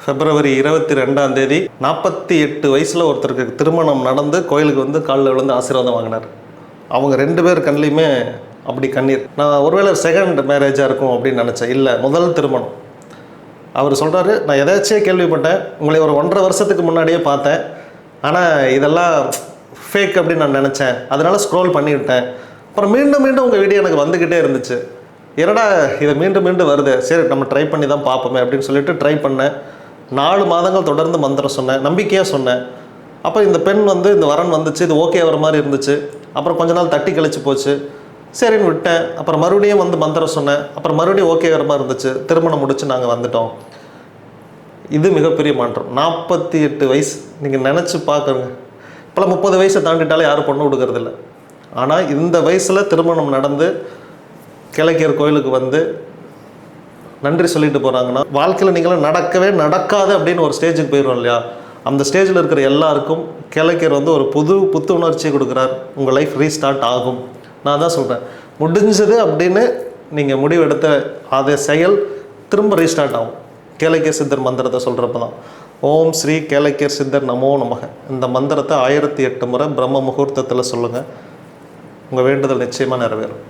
பிப்ரவரி 22 48 வயசில் ஒருத்தருக்கு திருமணம் நடந்து கோயிலுக்கு வந்து காலில் விழுந்து ஆசீர்வாதம் வாங்கினார். அவங்க 2 பேர் கண்ணிலையுமே அப்படி கண்ணீர். நான் ஒருவேளை செகண்ட் மேரேஜாக இருக்கும் அப்படின்னு நினச்சேன். இல்லை, முதல் திருமணம். அவர் சொல்கிறாரு, நான் எதாச்சும் கேள்விப்பட்டேன், உங்களை ஒரு 1.5 வருஷத்துக்கு முன்னாடியே பார்த்தேன், ஆனால் இதெல்லாம் ஃபேக் அப்படின்னு நான் நினச்சேன், அதனால் ஸ்க்ரோல் பண்ணிவிட்டேன். அப்புறம் மீண்டும் மீண்டும் உங்கள் வீடியோ எனக்கு வந்துக்கிட்டே இருந்துச்சு. என்னடா இதை மீண்டும் மீண்டும் வருது, சரி நம்ம ட்ரை பண்ணி தான் பார்ப்போமே அப்படின்னு சொல்லிட்டு ட்ரை பண்ணேன். 4 மாதங்கள் தொடர்ந்து மந்திரம் சொன்னேன், நம்பிக்கையாக சொன்னேன். அப்போ இந்த பெண் வந்து இந்த வரன் வந்துச்சு, இது ஓகே ஆகிற மாதிரி இருந்துச்சு. அப்புறம் கொஞ்ச நாள் தட்டி கழிச்சு போச்சு, சரின்னு விட்டேன். அப்புறம் மறுபடியும் வந்து மந்திரம் சொன்னேன், அப்புறம் மறுபடியும் ஓகே ஆகிற மாதிரி இருந்துச்சு. திருமணம் முடிச்சு நாங்கள் வந்துட்டோம். இது மிகப்பெரிய மாற்றம். 48 வயசு நீங்கள் நினச்சி பார்க்குறங்க. இப்போலாம் 30 வயசை தாண்டிட்டாலே யாரும் பொண்ணு கொடுக்கறதில்ல. ஆனால் இந்த வயசில் திருமணம் நடந்து கிழக்கியர் கோயிலுக்கு வந்து நன்றி சொல்லிட்டு போகிறாங்கன்னா, வாழ்க்கையில் நீங்களும் நடக்கவே நடக்காது அப்படின்னு ஒரு ஸ்டேஜுக்கு போயிடும் இல்லையா? அந்த ஸ்டேஜில் இருக்கிற எல்லாருக்கும் கிழக்கியர் வந்து ஒரு புத்துணர்ச்சியை கொடுக்குறார். உங்கள் லைஃப் ரீஸ்டார்ட் ஆகும். நான் தான் சொல்கிறேன், முடிஞ்சது அப்படின்னு நீங்கள் முடிவெடுத்த அதே செயல் திரும்ப ரீஸ்டார்ட் ஆகும். கேளக்கியர் சித்தர் மந்திரத்தை சொல்கிறப்ப தான். ஓம் ஸ்ரீ கேளக்கியர் சித்தர் நமோ நமக. இந்த மந்திரத்தை 1008 முறை பிரம்ம முகூர்த்தத்தில் சொல்லுங்கள். உங்கள் வேண்டுதல் நிச்சயமாக நிறைவேறும்.